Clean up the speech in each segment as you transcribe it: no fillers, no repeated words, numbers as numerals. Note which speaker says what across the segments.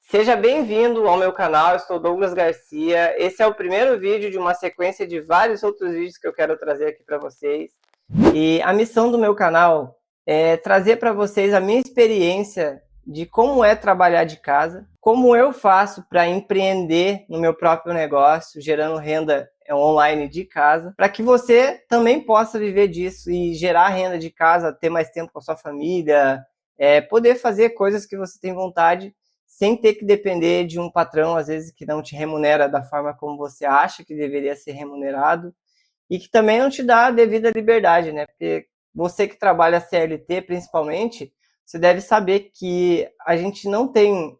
Speaker 1: Seja bem-vindo ao meu canal, eu sou Douglas Garcia. Esse é o primeiro vídeo de uma sequência de vários outros vídeos que eu quero trazer aqui para vocês. E a missão do meu canal é trazer para vocês a minha experiência de como é trabalhar de casa, como eu faço para empreender no meu próprio negócio, gerando renda online de casa, para que você também possa viver disso e gerar renda de casa, ter mais tempo com a sua família, poder fazer coisas que você tem vontade sem ter que depender de um patrão, às vezes, que não te remunera da forma como você acha que deveria ser remunerado e que também não te dá a devida liberdade, né? Porque você que trabalha CLT, principalmente, você deve saber que a gente não tem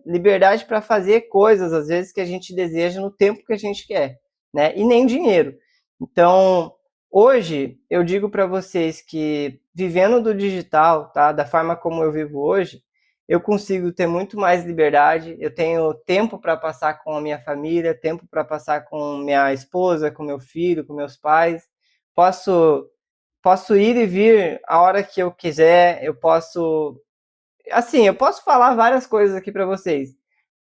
Speaker 1: liberdade para fazer coisas, às vezes, que a gente deseja no tempo que a gente quer, né? E nem dinheiro. Então, hoje, eu digo para vocês que vivendo do digital, tá? Da forma como eu vivo hoje, eu consigo ter muito mais liberdade, eu tenho tempo para passar com a minha família, tempo para passar com minha esposa, com meu filho, com meus pais, posso ir e vir a hora que eu quiser, eu posso falar várias coisas aqui para vocês,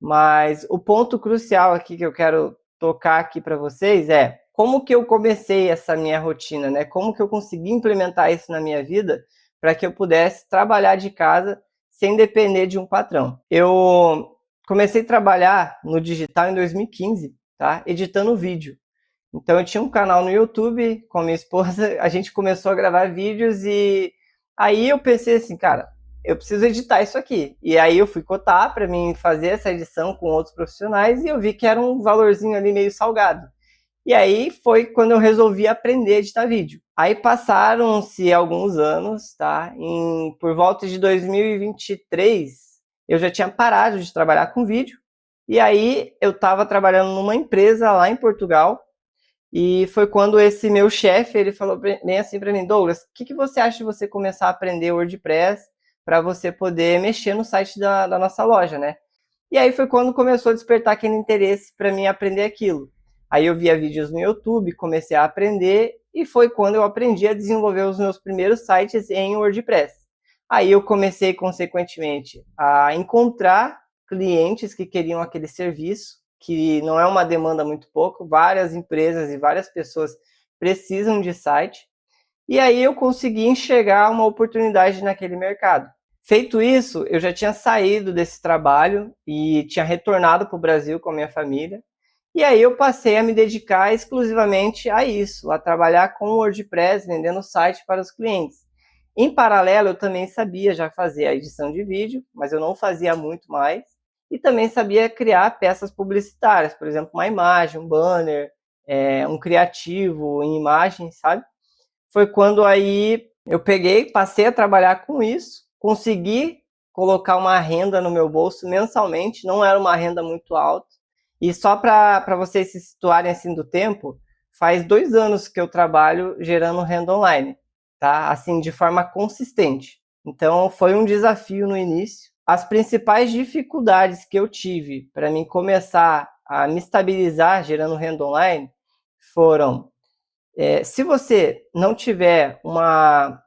Speaker 1: mas o ponto crucial aqui que eu quero tocar aqui para vocês é como que eu comecei essa minha rotina, né? Como que eu consegui implementar isso na minha vida para que eu pudesse trabalhar de casa sem depender de um patrão. Eu comecei a trabalhar no digital em 2015, tá? Editando vídeo. Então eu tinha um canal no YouTube com a minha esposa, a gente começou a gravar vídeos e aí eu pensei assim, cara, eu preciso editar isso aqui. E aí eu fui cotar para mim fazer essa edição com outros profissionais e eu vi que era um valorzinho ali meio salgado. E aí foi quando eu resolvi aprender a editar vídeo. Aí passaram-se alguns anos, tá? Por volta de 2023, eu já tinha parado de trabalhar com vídeo. E aí eu estava trabalhando numa empresa lá em Portugal. E foi quando esse meu chefe, ele falou bem assim para mim, Douglas, o que você acha de você começar a aprender WordPress para você poder mexer no site da nossa loja, né? E aí foi quando começou a despertar aquele interesse para mim aprender aquilo. Aí eu via vídeos no YouTube, comecei a aprender e foi quando eu aprendi a desenvolver os meus primeiros sites em WordPress. Aí eu comecei, consequentemente, a encontrar clientes que queriam aquele serviço, que não é uma demanda muito pouco, várias empresas e várias pessoas precisam de site, e aí eu consegui enxergar uma oportunidade naquele mercado. Feito isso, eu já tinha saído desse trabalho e tinha retornado para o Brasil com a minha família. E aí eu passei a me dedicar exclusivamente a isso, a trabalhar com o WordPress, vendendo site para os clientes. Em paralelo, eu também sabia já fazer a edição de vídeo, mas eu não fazia muito mais. E também sabia criar peças publicitárias, por exemplo, uma imagem, um banner, um criativo em imagem, sabe? Foi quando aí eu peguei, passei a trabalhar com isso, consegui colocar uma renda no meu bolso mensalmente, não era uma renda muito alta. E só para vocês se situarem assim do tempo, faz 2 anos que eu trabalho gerando renda online, tá? Assim, de forma consistente. Então, foi um desafio no início. As principais dificuldades que eu tive para mim começar a me estabilizar gerando renda online foram se você não tiver uma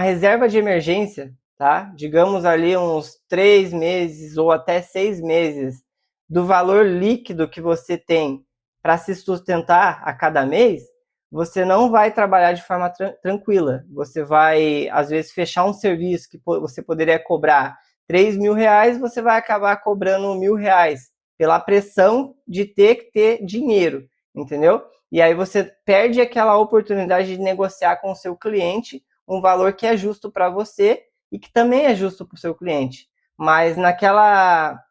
Speaker 1: reserva de emergência, tá? Digamos ali uns 3 meses ou até 6 meses do valor líquido que você tem para se sustentar a cada mês, você não vai trabalhar de forma tranquila. Você vai, às vezes, fechar um serviço que você poderia cobrar R$ 3.000, você vai acabar cobrando R$ 1.000 pela pressão de ter que ter dinheiro, entendeu? E aí você perde aquela oportunidade de negociar com o seu cliente um valor que é justo para você e que também é justo para o seu cliente. Mas naquela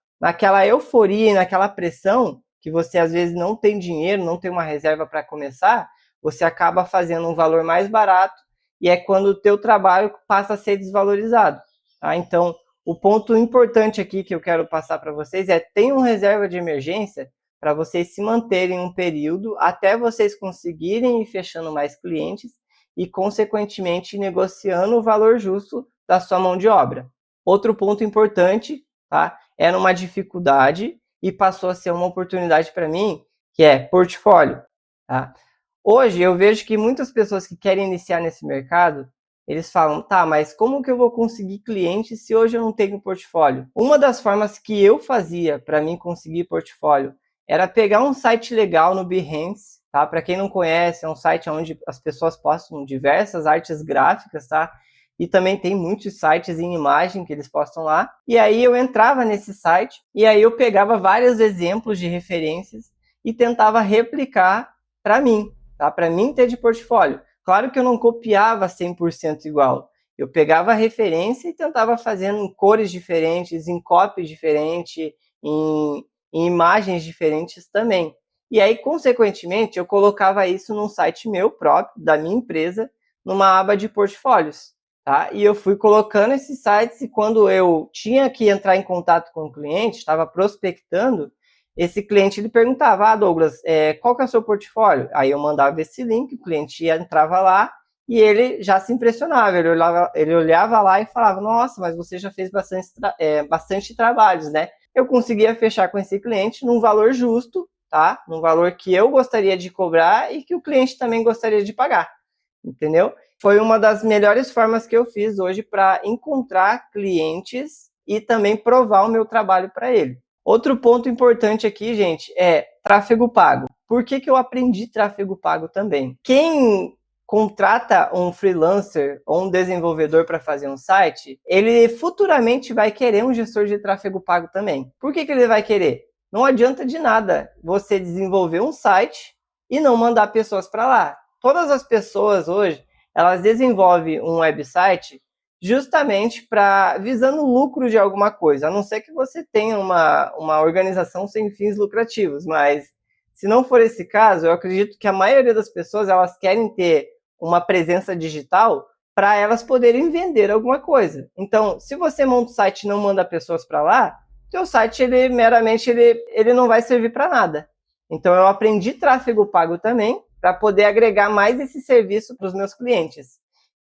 Speaker 1: euforia, naquela pressão, que você às vezes não tem dinheiro, não tem uma reserva para começar, você acaba fazendo um valor mais barato e é quando o teu trabalho passa a ser desvalorizado. Tá? Então, o ponto importante aqui que eu quero passar para vocês é tenham reserva de emergência para vocês se manterem um período até vocês conseguirem ir fechando mais clientes e, consequentemente, negociando o valor justo da sua mão de obra. Outro ponto importante, tá? Era uma dificuldade e passou a ser uma oportunidade para mim, que é portfólio. Tá? Hoje eu vejo que muitas pessoas que querem iniciar nesse mercado eles falam, tá, mas como que eu vou conseguir clientes se hoje eu não tenho portfólio? Uma das formas que eu fazia para mim conseguir portfólio era pegar um site legal no Behance, tá? Para quem não conhece, é um site onde as pessoas postam diversas artes gráficas, tá? E também tem muitos sites em imagem que eles postam lá. E aí eu entrava nesse site e aí eu pegava vários exemplos de referências e tentava replicar para mim, tá? Para mim ter de portfólio. Claro que eu não copiava 100% igual. Eu pegava a referência e tentava fazer em cores diferentes, em copies diferentes, em imagens diferentes também. E aí, consequentemente, eu colocava isso num site meu próprio, da minha empresa, numa aba de portfólios. Tá? E eu fui colocando esses sites e quando eu tinha que entrar em contato com o cliente, estava prospectando, esse cliente ele perguntava, Douglas, qual que é o seu portfólio? Aí eu mandava esse link, o cliente entrava lá e ele já se impressionava, ele olhava lá e falava, nossa, mas você já fez bastante trabalhos, né? Eu conseguia fechar com esse cliente num valor justo, tá? Num valor que eu gostaria de cobrar e que o cliente também gostaria de pagar, entendeu? Foi uma das melhores formas que eu fiz hoje para encontrar clientes e também provar o meu trabalho para ele. Outro ponto importante aqui, gente, é tráfego pago. Por que eu aprendi tráfego pago também? Quem contrata um freelancer ou um desenvolvedor para fazer um site, ele futuramente vai querer um gestor de tráfego pago também. Por que ele vai querer? Não adianta de nada você desenvolver um site e não mandar pessoas para lá. Todas as pessoas hoje, elas desenvolvem um website justamente para visando o lucro de alguma coisa, a não ser que você tenha uma organização sem fins lucrativos, mas se não for esse caso, eu acredito que a maioria das pessoas elas querem ter uma presença digital para elas poderem vender alguma coisa. Então, se você monta um site e não manda pessoas para lá, seu site ele meramente ele não vai servir para nada. Então, eu aprendi tráfego pago também para poder agregar mais esse serviço para os meus clientes.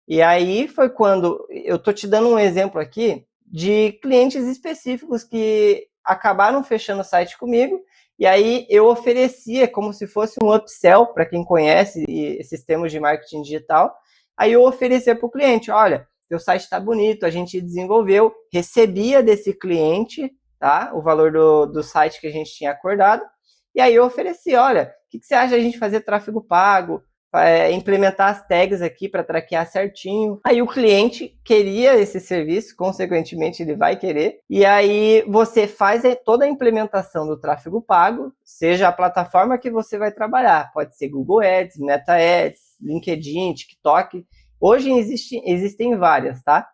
Speaker 1: E aí foi quando eu tô te dando um exemplo aqui de clientes específicos que acabaram fechando o site comigo, e aí eu oferecia como se fosse um upsell para quem conhece esses termos de marketing digital. Aí eu oferecia para o cliente, olha, seu site está bonito, a gente desenvolveu, recebia desse cliente, tá, o valor do site que a gente tinha acordado, e aí eu oferecia, olha, o que você acha de a gente fazer tráfego pago, implementar as tags aqui para traquear certinho. Aí o cliente queria esse serviço, consequentemente ele vai querer. E aí você faz toda a implementação do tráfego pago, seja a plataforma que você vai trabalhar. Pode ser Google Ads, Meta Ads, LinkedIn, TikTok. Hoje existem várias, tá?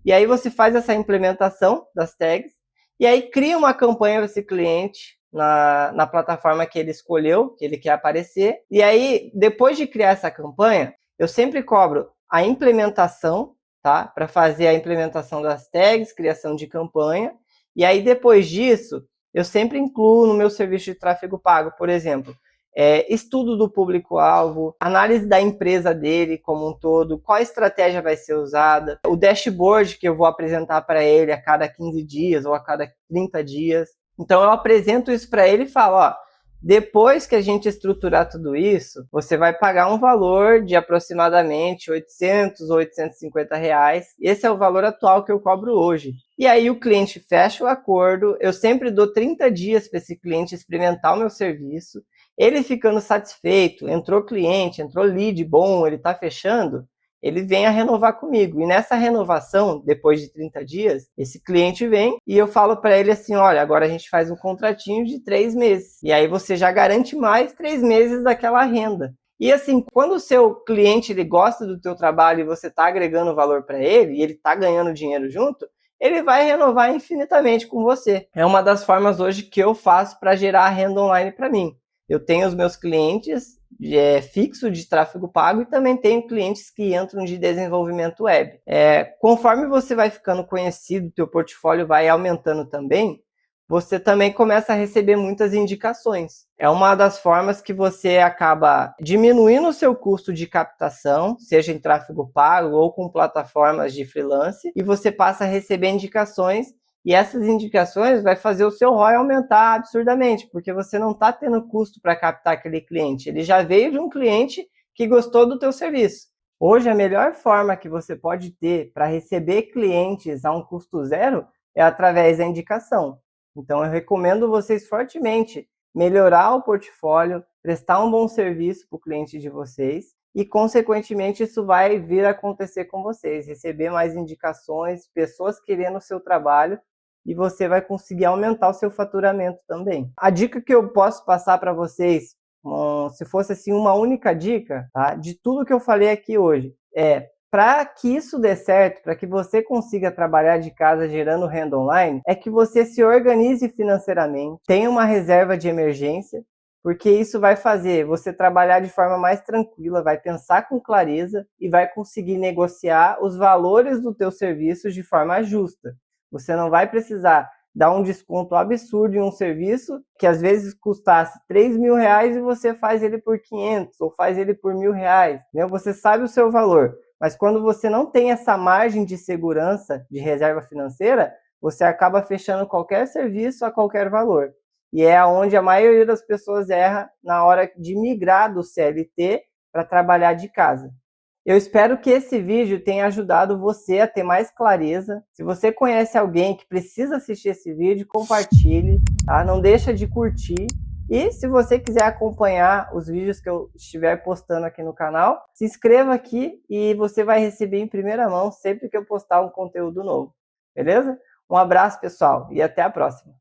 Speaker 1: E aí você faz essa implementação das tags e aí cria uma campanha para esse cliente na plataforma que ele escolheu, que ele quer aparecer. E aí, depois de criar essa campanha, eu sempre cobro a implementação, tá? Para fazer a implementação das tags, criação de campanha. E aí, depois disso, eu sempre incluo no meu serviço de tráfego pago, por exemplo, estudo do público-alvo, análise da empresa dele como um todo, qual estratégia vai ser usada, o dashboard que eu vou apresentar para ele a cada 15 dias ou a cada 30 dias. Então eu apresento isso para ele e falo, ó, depois que a gente estruturar tudo isso, você vai pagar um valor de aproximadamente 800 ou 850 reais. Esse é o valor atual que eu cobro hoje. E aí o cliente fecha o acordo, eu sempre dou 30 dias para esse cliente experimentar o meu serviço. Ele ficando satisfeito, entrou cliente, entrou lead bom, ele está fechando, ele vem a renovar comigo. E nessa renovação, depois de 30 dias, esse cliente vem e eu falo para ele assim, olha, agora a gente faz um contratinho de 3 meses. E aí você já garante mais 3 meses daquela renda. E assim, quando o seu cliente ele gosta do teu trabalho e você está agregando valor para ele, e ele está ganhando dinheiro junto, ele vai renovar infinitamente com você. É uma das formas hoje que eu faço para gerar renda online para mim. Eu tenho os meus clientes fixo de tráfego pago e também tenho clientes que entram de desenvolvimento web. Conforme você vai ficando conhecido, teu portfólio vai aumentando também, você também começa a receber muitas indicações. É uma das formas que você acaba diminuindo o seu custo de captação, seja em tráfego pago ou com plataformas de freelance, e você passa a receber indicações e essas indicações vai fazer o seu ROI aumentar absurdamente, porque você não está tendo custo para captar aquele cliente. Ele já veio de um cliente que gostou do teu serviço. Hoje, a melhor forma que você pode ter para receber clientes a um custo zero é através da indicação. Então, eu recomendo vocês fortemente melhorar o portfólio, prestar um bom serviço para o cliente de vocês e, consequentemente, isso vai vir a acontecer com vocês, receber mais indicações, pessoas querendo o seu trabalho e você vai conseguir aumentar o seu faturamento também. A dica que eu posso passar para vocês, se fosse assim uma única dica, tá? De tudo que eu falei aqui hoje, para que isso dê certo, para que você consiga trabalhar de casa gerando renda online, é que você se organize financeiramente, tenha uma reserva de emergência, porque isso vai fazer você trabalhar de forma mais tranquila, vai pensar com clareza e vai conseguir negociar os valores do teu serviço de forma justa. Você não vai precisar dar um desconto absurdo em um serviço que às vezes custasse R$ 3.000 e você faz ele por 500 ou faz ele por R$ 1.000, né? Você sabe o seu valor, mas quando você não tem essa margem de segurança, de reserva financeira, você acaba fechando qualquer serviço a qualquer valor. E é onde a maioria das pessoas erra na hora de migrar do CLT para trabalhar de casa. Eu espero que esse vídeo tenha ajudado você a ter mais clareza. Se você conhece alguém que precisa assistir esse vídeo, compartilhe, tá? Não deixa de curtir. E se você quiser acompanhar os vídeos que eu estiver postando aqui no canal, se inscreva aqui e você vai receber em primeira mão sempre que eu postar um conteúdo novo. Beleza? Um abraço, pessoal, e até a próxima.